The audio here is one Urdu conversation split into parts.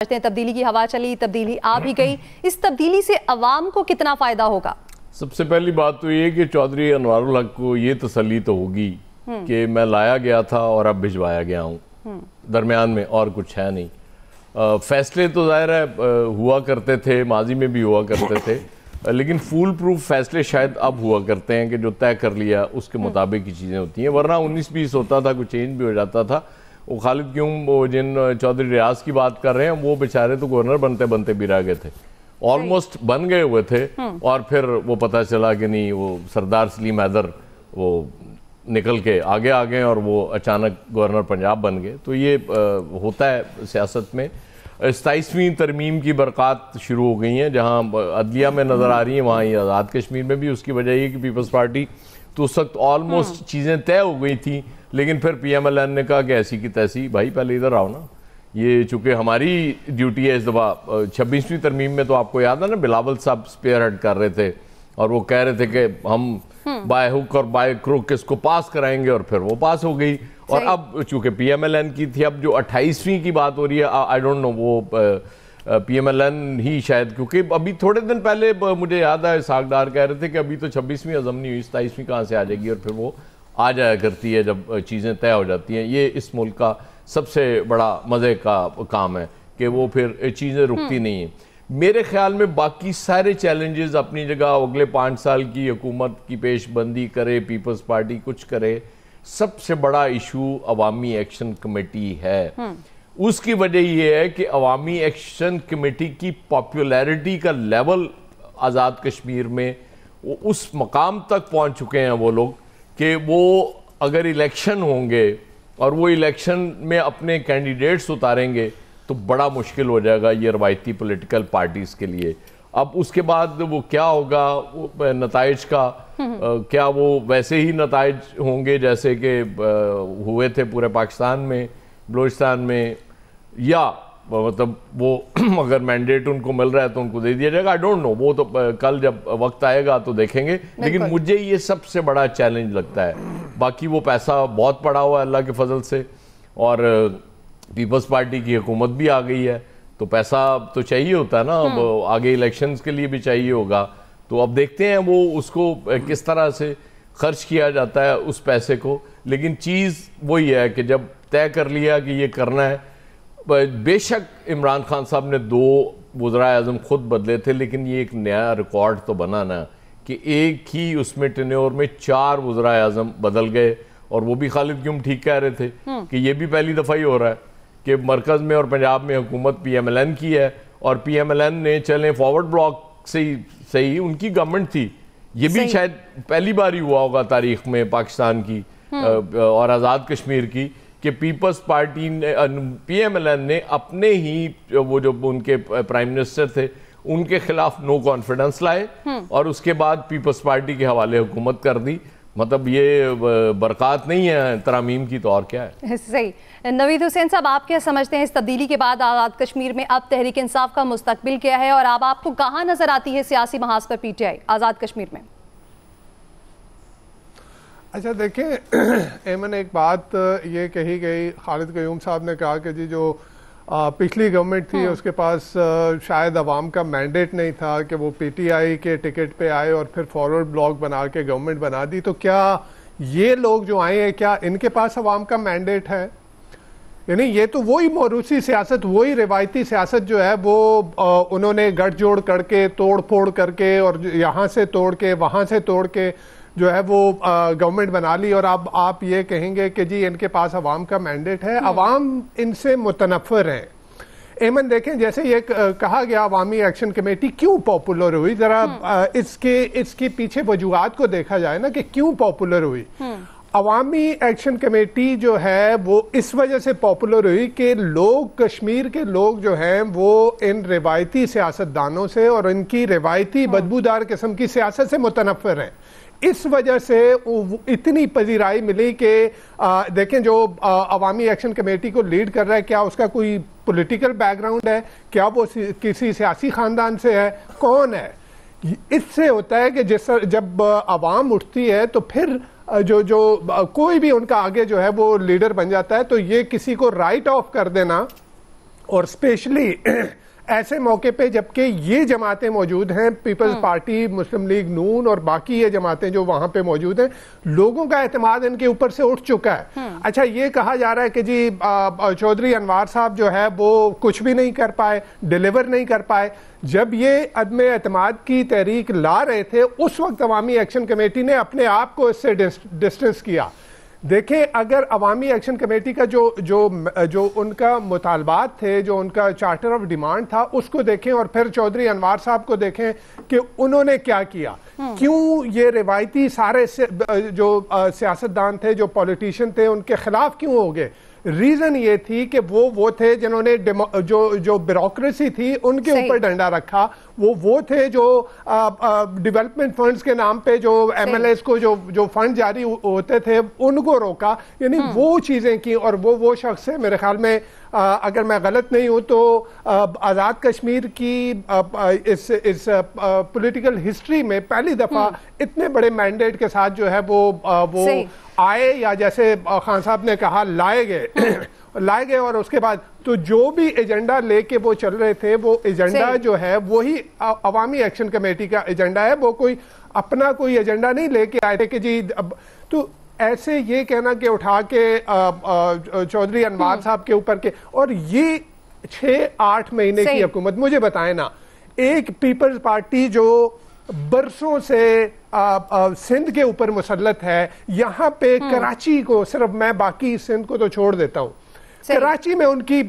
تبدیلی کی ہوا چلی، تبدیلی آ بھی گئی، اس تبدیلی سے عوام کو کتنا فائدہ ہوگا؟ سب سے پہلی بات تو یہ کہ چودھری انوار الحق کو یہ تسلی تو ہوگی کہ میں لایا گیا تھا اور اب بھجوایا گیا ہوں، درمیان میں اور کچھ ہے نہیں۔ فیصلے تو ظاہر ہے ہوا کرتے تھے، ماضی میں بھی ہوا کرتے تھے، لیکن فول پروف فیصلے شاید اب ہوا کرتے ہیں کہ جو طے کر لیا اس کے مطابق ہی چیزیں ہوتی ہیں، ورنہ 19-20 ہوتا تھا، کوئی چینج بھی ہو جاتا تھا۔ وہ خالد کیوں وہ جن چودھری ریاض کی بات کر رہے ہیں وہ بیچارے تو گورنر بنتے بنتے بھی رہ گئے تھے، آلموسٹ بن گئے ہوئے تھے، اور پھر وہ پتہ چلا کہ نہیں، وہ سردار سلیم حیدر وہ نکل کے آگے آ گئے اور وہ اچانک گورنر پنجاب بن گئے۔ تو یہ ہوتا ہے سیاست میں۔ 27ویں ترمیم کی برکات شروع ہو گئی ہیں، جہاں عدلیہ میں نظر آ رہی ہیں وہاں یہ آزاد کشمیر میں بھی۔ اس کی وجہ یہ کہ پیپلز پارٹی تو اس وقت آلموسٹ چیزیں طے ہو گئی تھیں، لیکن پھر پی ایم ایل این نے کہا کہ ایسی کی تیسی، بھائی پہلے ادھر آؤ نا، یہ چونکہ ہماری ڈیوٹی ہے اس دفعہ۔ 26ویں ترمیم میں تو آپ کو یاد ہے نا، بلاول صاحب اسپیئر ہیڈ کر رہے تھے اور وہ کہہ رہے تھے کہ ہم بائی ہک اور بائی کروک اس کو پاس کرائیں گے، اور پھر وہ پاس ہو گئی۔ اور اب چونکہ پی ایم ایل این کی تھی، اب جو 28ویں کی بات ہو رہی ہے، آئی ڈونٹ نو، وہ پی ایم ایل این ہی شاید، کیونکہ ابھی تھوڑے دن پہلے مجھے یاد ہے اسحاق ڈار کہہ رہے تھے کہ ابھی تو 26ویں عزم نہیں ہوئی، 27ویں کہاں سے آ جائے گی، اور پھر وہ آ جایا کرتی ہے جب چیزیں طے ہو جاتی ہیں۔ یہ اس ملک کا سب سے بڑا مزے کا کام ہے کہ وہ پھر چیزیں رکتی نہیں ہیں۔ میرے خیال میں باقی سارے چیلنجز اپنی جگہ، اگلے 5 سال کی حکومت کی پیش بندی کرے، پیپلز پارٹی کچھ کرے، سب سے بڑا ایشو عوامی ایکشن کمیٹی ہے۔ اس کی وجہ یہ ہے کہ عوامی ایکشن کمیٹی کی پاپولیرٹی کا لیول آزاد کشمیر میں اس مقام تک پہنچ چکے ہیں وہ لوگ کہ وہ اگر الیکشن ہوں گے اور وہ الیکشن میں اپنے کینڈیڈیٹس اتاریں گے تو بڑا مشکل ہو جائے گا یہ روایتی پولیٹیکل پارٹیز کے لیے۔ اب اس کے بعد وہ کیا ہوگا نتائج کا، کیا وہ ویسے ہی نتائج ہوں گے جیسے کہ ہوئے تھے پورے پاکستان میں، بلوچستان میں، یا مطلب وہ اگر مینڈیٹ ان کو مل رہا ہے تو ان کو دے دیا جائے گا، آئی ڈونٹ نو، وہ تو کل جب وقت آئے گا تو دیکھیں گے۔ لیکن مجھے یہ سب سے بڑا چیلنج لگتا ہے۔ باقی وہ پیسہ بہت پڑا ہوا ہے اللہ کے فضل سے، اور پیپلز پارٹی کی حکومت بھی آ گئی ہے، تو پیسہ تو چاہیے ہوتا ہے نا، اب آگے الیکشنز کے لیے بھی چاہیے ہوگا۔ تو اب دیکھتے ہیں وہ اس کو کس طرح سے خرچ کیا جاتا ہے اس پیسے کو۔ لیکن چیز وہی ہے کہ جب طے کر لیا کہ یہ کرنا ہے، بے شک عمران خان صاحب نے 2 وزرائے اعظم خود بدلے تھے، لیکن یہ ایک نیا ریکارڈ تو بنا نا کہ ایک ہی اس میں ٹینیور میں 4 وزرائے اعظم بدل گئے۔ اور وہ بھی خالد کیوں ٹھیک کہہ رہے تھے کہ یہ بھی پہلی دفعہ ہی ہو رہا ہے کہ مرکز میں اور پنجاب میں حکومت پی ایم ایل این کی ہے، اور پی ایم ایل این نے چلیں فارورڈ بلاک سے ہی صحیح ان کی گورنمنٹ تھی، یہ بھی شاید پہلی بار ہی ہوا ہوگا تاریخ میں پاکستان کی اور آزاد کشمیر کی کہ پیپلز پارٹی نے، پی ایم ایل این نے اپنے ہی وہ جو ان کے پرائم منسٹر تھے ان کے خلاف نو کانفیڈنس لائے، اور اس کے بعد پیپلز پارٹی کے حوالے حکومت کر دی۔ مطلب یہ برکات نہیں ہے ترامیم کی تو اور کیا ہے؟ صحیح۔ نوید حسین صاحب، آپ کیا سمجھتے ہیں اس تبدیلی کے بعد آزاد کشمیر میں اب تحریک انصاف کا مستقبل کیا ہے، اور اب آپ کو کہاں نظر آتی ہے سیاسی محاذ پر P T I Azad Kashmir میں؟ اچھا دیکھیں ایمن، ایک بات یہ کہی گئی، خالد قیوم صاحب نے کہا کہ جی جو پچھلی گورنمنٹ تھی اس کے پاس شاید عوام کا مینڈیٹ نہیں تھا کہ وہ پی ٹی آئی کے ٹکٹ پہ آئے اور پھر فارورڈ بلاک بنا کے گورنمنٹ بنا دی۔ تو کیا یہ لوگ جو آئے ہیں کیا ان کے پاس عوام کا مینڈیٹ ہے؟ یعنی یہ تو وہی موروثی سیاست، وہی روایتی سیاست جو ہے وہ انہوں نے گٹھ جوڑ کر کے، توڑ پھوڑ کر کے، اور یہاں سے توڑ کے وہاں سے توڑ کے جو ہے وہ گورنمنٹ بنا لی، اور اب آپ یہ کہیں گے کہ جی ان کے پاس عوام کا مینڈیٹ ہے۔ عوام ان سے متنفر ہیں۔ ایمن دیکھیں، جیسے یہ کہا گیا عوامی ایکشن کمیٹی کیوں پاپولر ہوئی، ذرا اس کے پیچھے وجوہات کو دیکھا جائے نا کہ کیوں پاپولر ہوئی۔ عوامی ایکشن کمیٹی جو ہے وہ اس وجہ سے پاپولر ہوئی کہ لوگ، کشمیر کے لوگ جو ہیں وہ ان روایتی سیاستدانوں سے اور ان کی روایتی بدبودار قسم کی سیاست سے متنفر ہیں۔ اس وجہ سے اتنی پذیرائی ملی کہ دیکھیں جو عوامی ایکشن کمیٹی کو لیڈ کر رہا ہے، کیا اس کا کوئی پولیٹیکل بیک گراؤنڈ ہے، کیا وہ کسی سیاسی خاندان سے ہے، کون ہے؟ اس سے ہوتا ہے کہ جب عوام اٹھتی ہے تو پھر جو کوئی بھی ان کا آگے جو ہے وہ لیڈر بن جاتا ہے، تو یہ کسی کو رائٹ آف کر دینا اور اسپیشلی ایسے موقع پہ جبکہ یہ جماعتیں موجود ہیں، پیپلز پارٹی، مسلم لیگ نون اور باقی یہ جماعتیں جو وہاں پہ موجود ہیں، لوگوں کا اعتماد ان کے اوپر سے اٹھ چکا ہے۔ اچھا یہ کہا جا رہا ہے کہ جی چودھری انوار صاحب جو ہے وہ کچھ بھی نہیں کر پائے، ڈیلیور نہیں کر پائے۔ جب یہ عدم اعتماد کی تحریک لا رہے تھے اس وقت عوامی ایکشن کمیٹی نے اپنے آپ کو اس سے ڈسٹنس کیا۔ دیکھیں اگر عوامی ایکشن کمیٹی کا جو ان کا مطالبات تھے، جو ان کا چارٹر آف ڈیمانڈ تھا، اس کو دیکھیں اور پھر چودھری انوار صاحب کو دیکھیں کہ انہوں نے کیا کیا۔ کیوں یہ روایتی سارے جو سیاستدان تھے، جو پولیٹیشین تھے، ان کے خلاف کیوں ہو گئے؟ ریزن یہ تھی کہ وہ تھے جنہوں نے جو بیوروکریسی تھی ان کے اوپر ڈنڈا رکھا، وہ تھے جو ڈیولپمنٹ فنڈز کے نام پہ جو ایم ایل ایز کو جو فنڈ جاری ہوتے تھے ان کو روکا، یعنی وہ چیزیں کی۔ اور وہ شخص ہے میرے خیال میں، اگر میں غلط نہیں ہوں تو آزاد کشمیر کی اس پولیٹیکل ہسٹری میں پہلی دفعہ اتنے بڑے مینڈیٹ کے ساتھ جو ہے وہ آئے، یا جیسے خان صاحب نے کہا لائے گئے اور اس کے بعد تو جو بھی ایجنڈا لے کے وہ چل رہے تھے، وہ ایجنڈا جو ہے وہی عوامی ایکشن کمیٹی کا ایجنڈا ہے۔ وہ کوئی اپنا کوئی ایجنڈا نہیں لے کے آئے تھے کہ جی تو ایسے یہ کہنا کہ اٹھا کے چودھری انوار صاحب کے اوپر کے، اور یہ 6-8 مہینے کی حکومت، مجھے بتائیں نا، ایک پیپلز پارٹی جو برسوں سے سندھ کے اوپر مسلط ہے، یہاں پہ کراچی کو صرف، میں باقی سندھ کو تو چھوڑ دیتا ہوں، کراچی میں ان کی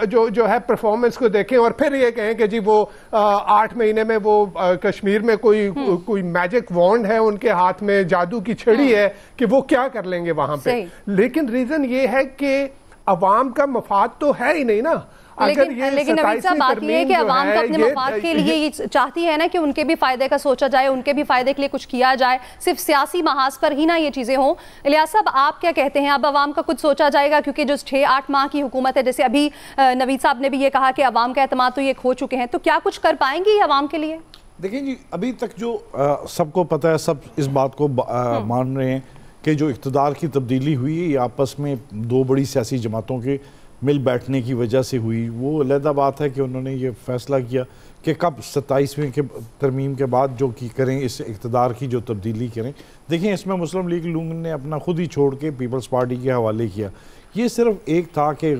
جو ہے پرفارمنس کو دیکھیں اور پھر یہ کہیں کہ جی وہ 8 مہینے میں وہ کشمیر میں کوئی میجک وانڈ ہے ان کے ہاتھ میں، جادو کی چھڑی ہے کہ وہ کیا کر لیں گے وہاں پہ۔ لیکن ریزن یہ ہے کہ عوام کا مفاد تو ہے ہی نہیں نا۔ لیکن نوید صاحب بات یہ ہے کہ عوام کو اپنے مفاد کے لیے یہ چاہتی ہے نا کہ ان کے بھی فائدے کا سوچا جائے، ان کے بھی فائدے کے لیے کچھ کیا جائے، صرف سیاسی محاذ پر ہی نہ یہ چیزیں ہوں۔ الیاس صاحب آپ کیا کہتے ہیں، اب عوام کا کچھ سوچا جائے گا؟ کیونکہ جو 6-8 ماہ کی حکومت ہے، جیسے ابھی نوید صاحب نے بھی یہ کہا کہ عوام کا اعتماد تو یہ کھو چکے ہیں، تو کیا کچھ کر پائیں گے یہ عوام کے لیے؟ دیکھیں جی، ابھی تک جو سب کو پتہ ہے، سب اس بات کو مان رہے ہیں کہ جو اقتدار کی تبدیلی ہوئی یہ آپس میں 2 بڑی سیاسی جماعتوں کے مل بیٹھنے کی وجہ سے ہوئی۔ وہ علیحدہ بات ہے کہ انہوں نے یہ فیصلہ کیا کہ کب 27ویں کے ترمیم کے بعد جو کریں، اس اقتدار کی جو تبدیلی کریں۔ دیکھیں اس میں مسلم لیگ نون نے اپنا خود ہی چھوڑ کے پیپلز پارٹی کے حوالے کیا۔ یہ صرف ایک تھا کہ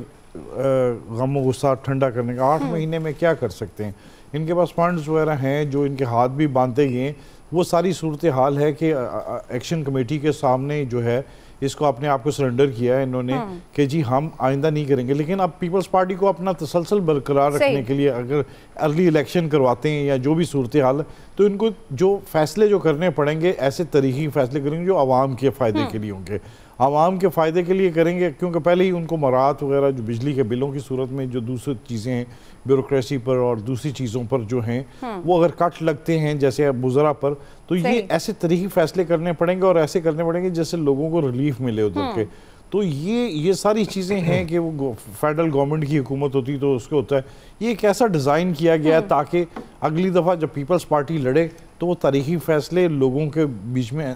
غم و غصہ ٹھنڈا کرنے کا۔ 8 مہینے میں کیا کر سکتے ہیں؟ ان کے پاس فنڈز وغیرہ ہیں جو ان کے ہاتھ بھی باندھے گئے ہیں۔ وہ ساری صورتحال ہے کہ ایکشن کمیٹی کے سامنے جو ہے اس کو اپنے آپ کو سرنڈر کیا ہے انہوں نے کہ جی ہم آئندہ نہیں کریں گے۔ لیکن اب پیپلز پارٹی کو اپنا تسلسل برقرار رکھنے کے لیے اگر ارلی الیکشن کرواتے ہیں یا جو بھی صورتحال ہے تو ان کو جو فیصلے جو کرنے پڑیں گے ایسے تاریخی فیصلے کریں گے جو عوام کے فائدے کے لیے ہوں گے، عوام کے فائدے کے لیے کریں گے، کیونکہ پہلے ہی ان کو مراعات وغیرہ جو بجلی کے بلوں کی صورت میں جو دوسری چیزیں ہیں بیوروکریسی پر اور دوسری چیزوں پر جو ہیں وہ اگر کٹ لگتے ہیں جیسے مزرعہ پر، تو یہ ایسے طریقے فیصلے کرنے پڑیں گے اور ایسے کرنے پڑیں گے جیسے لوگوں کو ریلیف ملے ادھر کے۔ تو یہ ساری چیزیں ہیں کہ وہ فیڈرل گورنمنٹ کی حکومت ہوتی تو اس کو ہوتا ہے۔ یہ ایک ایسا ڈیزائن کیا گیا ہے تاکہ اگلی دفعہ جب پیپلز پارٹی لڑے تو وہ تاریخی فیصلے لوگوں کے بیچ میں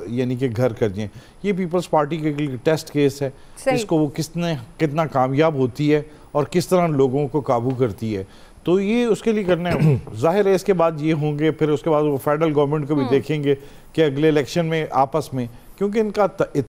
یعنی کہ گھر کر جائیں۔ یہ پیپلز پارٹی کے ٹیسٹ کیس ہے، اس کو وہ کتنا کامیاب ہوتی ہے اور کس طرح لوگوں کو قابو کرتی ہے۔ تو یہ اس کے لیے کرنا ہے۔ ظاہر ہے اس کے بعد یہ ہوں گے، پھر اس کے بعد وہ فیڈرل گورنمنٹ کو بھی دیکھیں گے کہ اگلے الیکشن میں آپس میں، کیونکہ ان کا